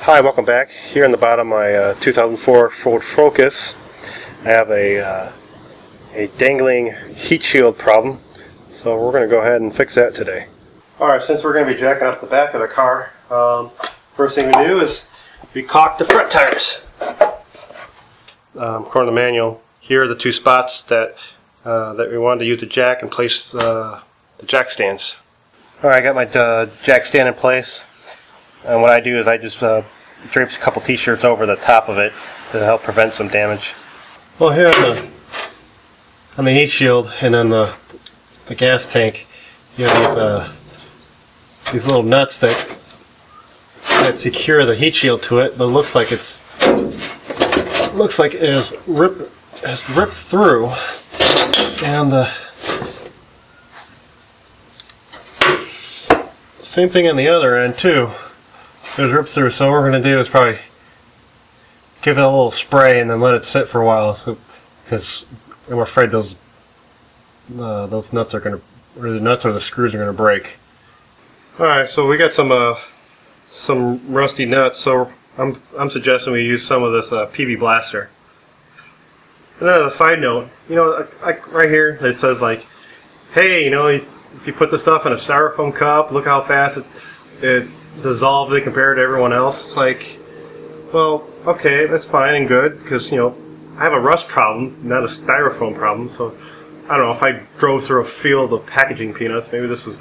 Hi, welcome back. Here on the bottom of my 2004 Ford Focus, I have a dangling heat shield problem, so we're going to go ahead and fix that today. Alright, since we're going to be jacking up the back of the car, first thing we do is we caulk the front tires. According to the manual, here are the two spots that we wanted to use the jack and place the jack stands. Alright, I got my jack stand in place. And what I do is I just drape a couple t-shirts over the top of it to help prevent some damage. Well, here on the heat shield and on the gas tank, you have these little nuts that secure the heat shield to it, but it looks like it is ripped through, and same thing on the other end too. It was ripped through, so what we're going to do is probably give it a little spray and then let it sit for a while, because I'm afraid those nuts are going to, or the nuts or the screws are going to break. Alright, so we got some rusty nuts, so I'm suggesting we use some of this PV Blaster. And then as a side note, you know, right here it says like, hey, you know, if you put this stuff in a styrofoam cup, look how fast it dissolves it compared to everyone else. It's like, well, okay, that's fine and good, because, you know, I have a rust problem, not a styrofoam problem, so I don't know, if I drove through a field of packaging peanuts, maybe this would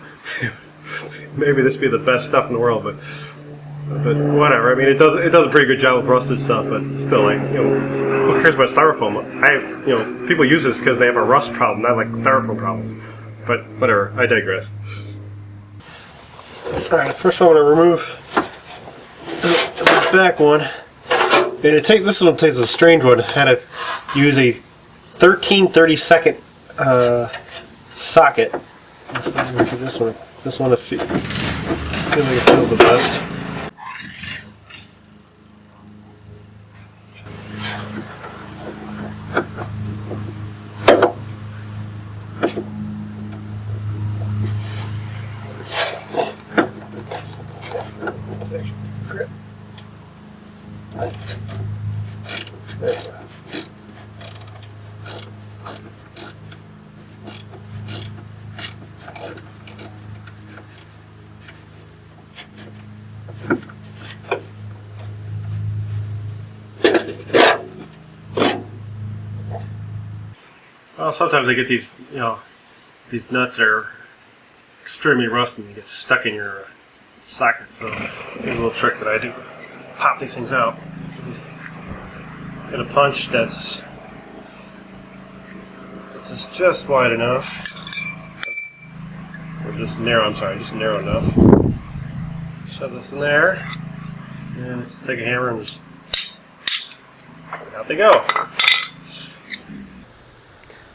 be the best stuff in the world, but whatever. I mean, it does a pretty good job with rusted stuff, but still, like, you know, who cares about styrofoam? You know, people use this because they have a rust problem, not like styrofoam problems. But whatever, I digress. Alright, first I'm going to remove this back one. And this one takes a strange one. I had to use a 13/32 socket. Let's look at this one. This one feels like it feels the best. Well, sometimes I get these, you know, these nuts that are extremely rusty and they get stuck in your socket. So here's a little trick that I do: pop these things out. So get a punch that's just wide enough, or just narrow. I'm sorry, just narrow enough. Shove this in there, and just take a hammer and just out they go.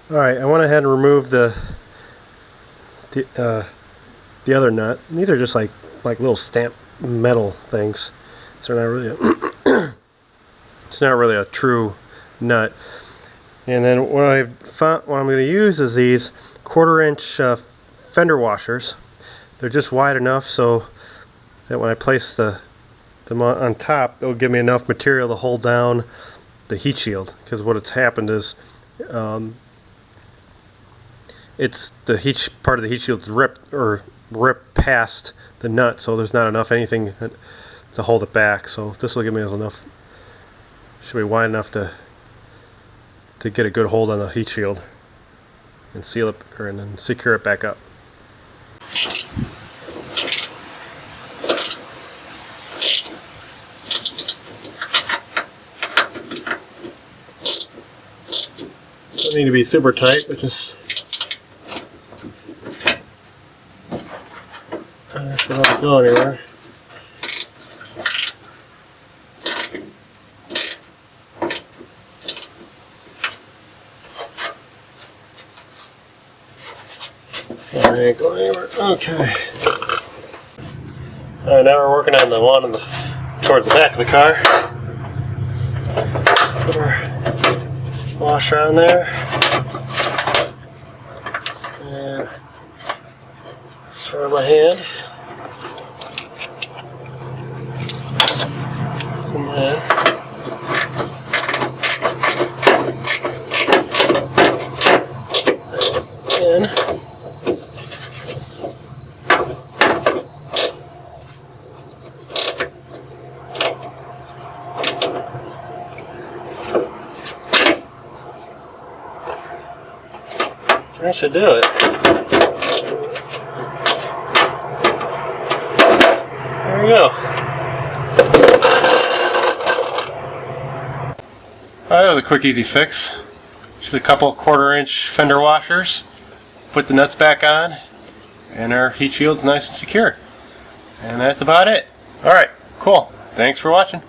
Alright, I went ahead and removed the other nut. These are just like little stamped metal things. So they're not really it's not really a true nut. And then what I'm going to use is these 1/4-inch fender washers. They're just wide enough so that when I place them on top, it'll give me enough material to hold down the heat shield. Because what has happened is it's the part of the heat shield's ripped past the nut, so there's not enough anything to hold it back. So this will give me enough. Should be wide enough to get a good hold on the heat shield and seal it, and then secure it back up. Don't need to be super tight, but just that should not go anywhere. That ain't going anywhere. Okay. Alright, now we're working on the one towards the back of the car. Put our washer on there. And throw my hand. in. That should do it. There we go. That was a quick, easy fix. Just a couple 1/4-inch fender washers. Put the nuts back on, and our heat shield's nice and secure. And that's about it. Alright, cool. Thanks for watching.